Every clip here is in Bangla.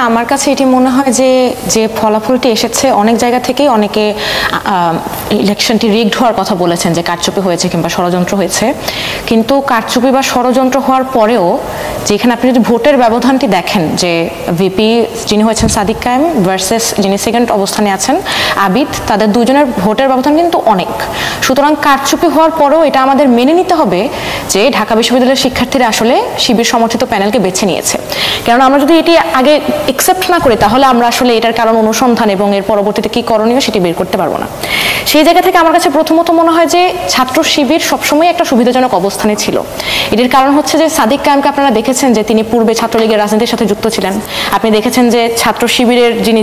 আমার কাছে এটি মনে হয় যে যে ফলাফলটি এসেছে অনেক জায়গা থেকেই অনেকে ইলেকশনটি রিগড হওয়ার কথা বলেছেন যে কারচুপি হয়েছে কিংবা ষড়যন্ত্র হয়েছে, কিন্তু কারচুপি বা ষড়যন্ত্র হওয়ার পরেও যেখানে আপনি যদি ভোটের ব্যবধানটি দেখেন যে ভিপি যিনি হয়েছেন সাদিক কায়েম ভার্সেস যিনি সেকেন্ড অবস্থানে আছেন আবিদ, তাদের দুজনের ভোটের ব্যবধান কিন্তু অনেক। সুতরাং কারচুপি হওয়ার পরেও এটা আমাদের মেনে নিতে হবে যে ঢাকা বিশ্ববিদ্যালয়ের শিক্ষার্থীরা আসলে শিবির সমর্থিত প্যানেলকে বেছে নিয়েছে। কারণ আমরা যদি এটি আগে একসেপ্ট না করি তাহলে আমরা আসলে এটার কারণ অনুসন্ধান এবং এর পরবর্তীতে কি করণীয় সেটি বের করতে পারবো না। সেই জায়গা থেকে আমার কাছে প্রথমত মনে হয় যে ছাত্র শিবির সবসময় একটা সুবিধাজনক অবস্থানে ছিল। এটির কারণ হচ্ছে যে সাদিক কায়েমকে আপনারা দেখেছেন যে তিনি পূর্বে ছাত্রলীগের রাজনীতির সাথে যুক্ত ছিলেন। আপনি দেখেছেন যে ছাত্র শিবিরের যিনি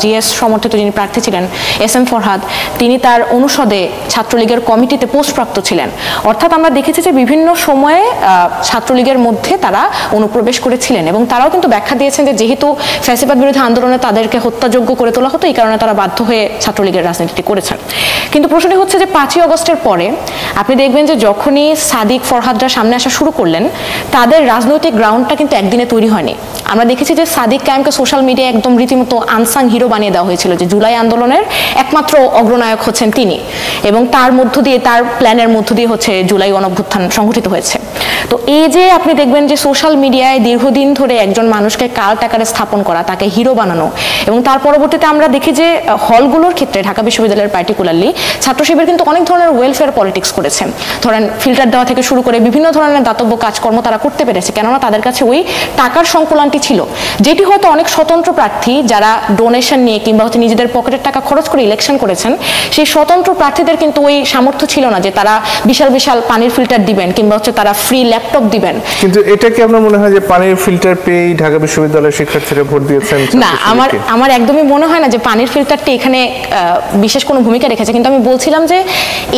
জিএস সমর্থিত যিনি প্রার্থী ছিলেন SM ফরহাদ, তিনি তার অনুষদে ছাত্রলীগের কমিটিতে পোস্টপ্রাপ্ত ছিলেন। অর্থাৎ আমরা দেখেছি যে বিভিন্ন সময়ে ছাত্রলীগের মধ্যে তারা অনুপ্রবেশ করেছিলেন এবং তারাও কিন্তু ব্যাখ্যা দিয়েছেন যে যেহেতু ফ্যাসিবাদ বিরোধী আন্দোলনে তাদেরকে হত্যাযোগ্য করে তোলা হতো, এই কারণে তারা বাধ্য হয়ে ছাত্রলীগের রাজনীতিটি করেছেন। কিন্তু প্রশ্নটি হচ্ছে যে 5ই আগস্টের পরে আপনি দেখবেন যে যখনই সাদিক ফরহাদরা সামনে আসা শুরু করলেন, তাদের রাজনৈতিক গ্রাউন্ডটা কিন্তু একদিনে তৈরি হয়নি। আমরা দেখেছি যে সাদিক কায়েমকে সোশ্যাল মিডিয়ায় একদম রীতিমতো আনসাং হিরো বানিয়ে দেওয়া হয়েছিল, যে জুলাই আন্দোলনের একমাত্র অগ্রনায়ক হচ্ছেন তিনি, এবং তার মধ্য দিয়ে তার প্ল্যানের মধ্য দিয়ে হচ্ছে জুলাই গণঅভ্যুত্থান সংঘটিত হয়েছে। তো এই যে আপনি দেখবেন যে সোশ্যাল মিডিয়ায় দীর্ঘদিন ধরে একজন মানুষকে কাল্ট আকারে স্থাপন করা, তাকে হিরো বানানো, এবং তার পরবর্তীতে আমরা দেখি যে হলগুলোর ক্ষেত্রে ঢাকা বিশ্ববিদ্যালয়ের পার্টিকুলারলি ছাত্র শিবির কিন্তু অনেক ধরনের ওয়েলফেয়ার পলিটিক্স করেছে। ধরেন ফিল্টার দেওয়া থেকে শুরু করে বিভিন্ন ধরনের দাতব্য কাজকর্ম তারা করতে পেরেছে, কেননা তাদের কাছে ওই টাকার সংকুলানটি ছিল, যেটি হয়তো অনেক স্বতন্ত্র প্রার্থী যারা ডোনেশন নিয়ে কিংবা হচ্ছে নিজেদের পকেটের টাকা খরচ করে ইলেকশন করেছেন, সেই স্বতন্ত্র প্রার্থীদের কিন্তু ওই সামর্থ্য ছিল না যে তারা বিশাল বিশাল পানির ফিল্টার দিবেন কিংবা হচ্ছে তারা ফ্রি ল্যাপটপ দিবেন। কিন্তু এটা কি আপনার মনে হয় যে পানির ফিল্টার পেয়ে ঢাকা বিশ্ববিদ্যালয়ের শিক্ষার্থীরা ভোট দিয়েছেন? না, আমার একদমই মনে হয় না যে পানির ফিল্টারটি এখানে বিশেষ কোনো ভূমিকা রেখেছে। কিন্তু আমি বলছিলাম যে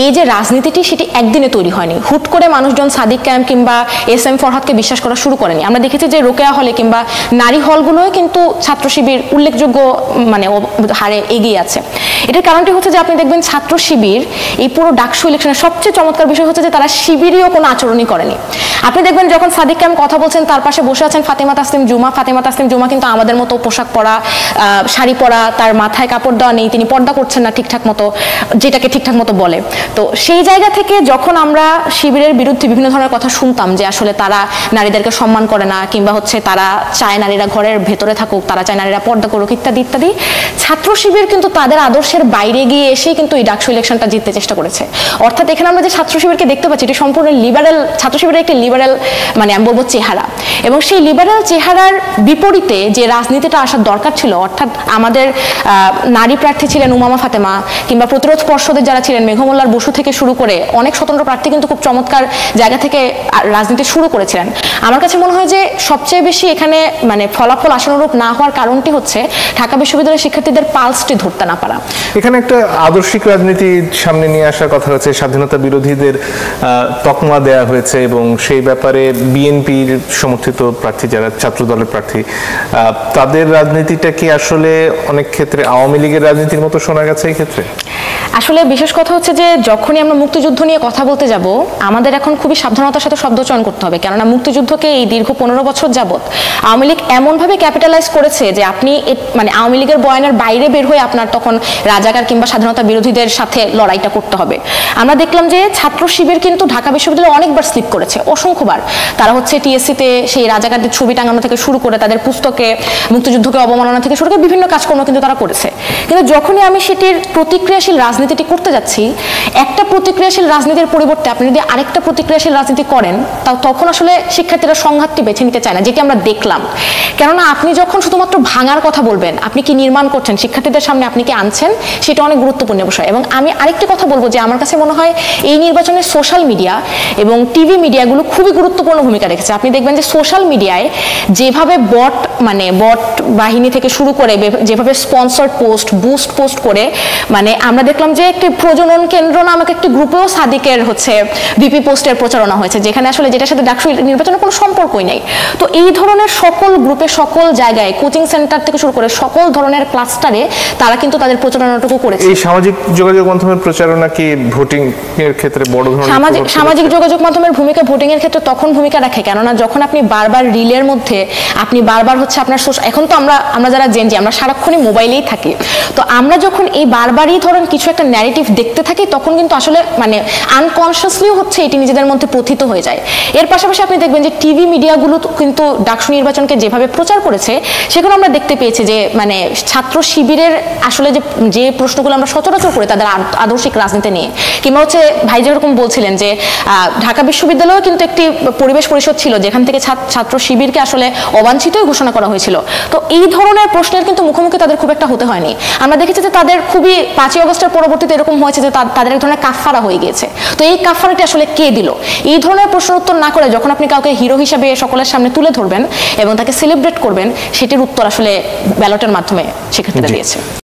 এই যে রাজনীতিটি সেটি একদিনে তৈরি হয়নি। হুট করে মানুষজন সাদিক কায়েম কিংবা SM ফরহাদকে বিশ্বাস করা শুরু করেনি। আমরা দেখেছি যে রোকেয়া হলে কিংবা নারী হলগুলোয় কিন্তু ছাত্র শিবির উল্লেখযোগ্য হারে এগিয়ে আছে। এটার কারণটি হচ্ছে যে আপনি দেখবেন ছাত্র শিবির এই পুরো ডাকসু ইলেকশনের সবচেয়ে চমৎকার বিষয় হচ্ছে যে তারা শিবিরীয় কোনো আচরণই করেনি। আপনি দেখবেন যখন সাদিক কায়েম কথা বলছেন তার পাশে বসে আছেন ফাতেমা তাসলিম জুমা কিন্তু আমাদের মতো পোশাক পরা, শাড়ি পরা, তার মাথায় কাপড় দেওয়া নেই, তিনি পর্দা করছেন না ঠিকঠাক মতো, যেটাকে ঠিকঠাক মতো বলে। তো সেই জায়গা থেকে যখন আমরা শিবিরের বিরুদ্ধে বিভিন্ন ধরনের কথা শুনতাম যে আসলে তারা নারীদেরকে সম্মান করে না কিংবা হচ্ছে তারা চায় নারীরা ঘরের ভেতরে থাকুক, তারা চায় নারীরা পর্দা করুক ইত্যাদি ইত্যাদি, ছাত্র শিবির কিন্তু তাদের আদর্শের বাইরে গিয়ে এসেই কিন্তু এই ডাকসু ইলেকশনটা জিততে চেষ্টা করেছে। অর্থাৎ এখানে আমরা যে ছাত্র শিবিরকে দেখতে পাচ্ছি এটি সম্পূর্ণ লিবারেল, ছাত্র শিবিরের একটি লিবারেল আমি বলবো চেহারা, এবং সেই লিবারেল চেহারার বিপরীতে যে রাজনীতিটা আসার দরকার ছিল, অর্থাৎ আমাদের নারী প্রার্থী ছিলেন উমামা ফাতেমা কিংবা প্রতিরোধ পর্ষদের যারা ছিলেন মেঘমুল্লার বসু থেকে শুরু করে অনেক স্বতন্ত্র প্রার্থী কিন্তু খুব চমৎকার জায়গা থেকে রাজনীতি শুরু করেছিলেন। আমার কাছে মনে হয় যে সবচেয়ে বেশি এখানে ফলাফল আশানুরূপ না হওয়ার কারণটি হচ্ছে ঢাকা বিশ্ববিদ্যালয়ের শিক্ষার্থীদের পালসটি ধরতে না পারা। এখানে একটা আদর্শিক রাজনীতি সামনে নিয়ে আসার কথা হচ্ছে, স্বাধীনতা বিরোধীদের তকমা দেয়া হয়েছে এবং সেই ব্যাপারে বিএনপির সমর্থিত প্রার্থী যারা ছাত্র দলের প্রার্থী, তাদের রাজনীতিটা কি আসলে অনেক ক্ষেত্রে আওয়ামী লীগের রাজনীতির মতো শোনা গেছে এই ক্ষেত্রে? আসলে বিশেষ কথা হচ্ছে যে যখনই আমরা মুক্তিযুদ্ধ নিয়ে কথা বলতে যাব আমাদের এখন খুবই সাবধানতার সাথে শব্দ চয়ন করতে হবে, কেননা মুক্তিযুদ্ধকে এই দীর্ঘ 15 বছর যাবত আওয়ামী লীগ এমনভাবে ক্যাপিটালাইজ করেছে যে আপনি আওয়ামী লীগের বয়ানের বাইরে বের হয়ে আপনার তখন রাজাকার কিংবা স্বাধীনতা বিরোধীদের সাথে লড়াইটা করতে হবে। আমরা দেখলাম যে ছাত্র শিবির কিন্তু ঢাকা বিশ্ববিদ্যালয়ে অনেকবার স্লিপ করেছে, অসংখ্যবার। তারা হচ্ছে টিএসসিতে সেই রাজাকারদের ছবি টাঙানো থেকে শুরু করে তাদের পুস্তকে মুক্তিযুদ্ধকে অবমাননা থেকে শুরু করে বিভিন্ন কাজকর্ম কিন্তু তারা করেছে। কিন্তু যখনই আমি সেটির প্রতিক্রিয়াশীল রাজনীতিটি করতে যাচ্ছি, একটা প্রতিক্রিয়াশীল রাজনীতির পরিবর্তে আপনি যদি আরেকটা প্রতিক্রিয়াশীল রাজনীতি করেন তখন আসলে শিক্ষার্থীরা সংঘাতটি বেছে নিতে চায় না, যেটি আমরা দেখলাম। কেননা আপনি যখন শুধুমাত্র ভাঙার কথা বলবেন, আপনি কি নির্মাণ করছেন, শিক্ষার্থীদের সামনে আপনি কি আনছেন, সেটা অনেক গুরুত্বপূর্ণ বিষয়। এবং আমি আরেকটি কথা বলবো যে আমার কাছে মনে হয় এই নির্বাচনে সোশ্যাল মিডিয়া এবং টিভি মিডিয়াগুলো খুবই গুরুত্বপূর্ণ ভূমিকা রেখেছে। আপনি দেখবেন যে সোশ্যাল মিডিয়ায় যেভাবে বট বাহিনী থেকে শুরু করে যেভাবে স্পন্সর্ড পোস্ট, বুস্ট পোস্ট করে, আমরা দেখলাম যে একটি প্রজনন কেন্দ্র নামক একটি গ্রুপেও সাদিকের হচ্ছে ভিপি পোস্টের প্রচারণা হয়েছে, যেখানে আসলে যেটার সাথে ডাকসু নির্বাচনের কোনো সম্পর্কই নাই। তো এই ধরনের সকল গ্রুপে, সকল জায়গায়, কোচিং সেন্টার থেকে শুরু করে সকল ধরনের ক্লাস্টারে তারা কিন্তু তাদের প্রচারণাটুকু করেছে। এই সামাজিক যোগাযোগ মাধ্যমের প্রচারণা কি ভোটিং এর ক্ষেত্রে বড় ধরনের সামাজিক যোগাযোগ মাধ্যমের ভূমিকা ভোটিং ভোটিং এর ক্ষেত্রে তখন ভূমিকা রাখে, কেননা যখন আপনি বারবার রিলের মধ্যে আপনি বারবার হচ্ছে আপনার এখন তো আমরা যারা জেনজি আমরা সারাক্ষণই মোবাইলেই থাকি, তো আমরা যখন এই বারবারই ধরেন কিছু একটা ন্যারেটিভ দেখতে থাকি তখন কিন্তু আসলে মানে আনকনসিয়াসলিও হচ্ছে এটি নিজেদের মধ্যে প্রথিত হয়ে যায়। এর পাশাপাশি আপনি দেখবেন যে টিভি মিডিয়াগুলো কিন্তু ডাকসু নির্বাচনকে যেভাবে প্রচার করেছে সেগুলো আমরা দেখতে পেয়েছি যে মানে ছাত্র শিবিরের আসলে যে প্রশ্নগুলো আমরা সচরাচর করি তাদের আদর্শিক রাজনীতি নিয়ে, কিংবা হচ্ছে ভাই যেরকম বলছিলেন যে ঢাকা বিশ্ববিদ্যালয়েও কিন্তু একটি পরিবেশ পরিষদ ছিল যেখান থেকে ছাত্র শিবিরকে আসলে অবাঞ্ছিতই ঘোষণা করা হয়েছিল। তো এই ধরনের প্রশ্নের কিন্তু মুখোমুখি তাদের খুব একটা হতে হয়নি। আমরা দেখেছি যে তাদের খুবই 5ই আগস্টের পরবর্তীতে এরকম হয়েছে যে তাদের এক ধরনের কাফফারা হয়ে গিয়েছে। তো এই কাফফারাটি আসলে কে দিল, এই ধরনের প্রশ্নের উত্তর না করে যখন আপনি কাউকে হিরো হিসাবে সকলের সামনে তুলে ধরবেন এবং তাকে সেলিব্রেট করবেন, সেটির উত্তর আসলে ব্যালটের মাধ্যমে শিক্ষার্থীরা দিয়েছে।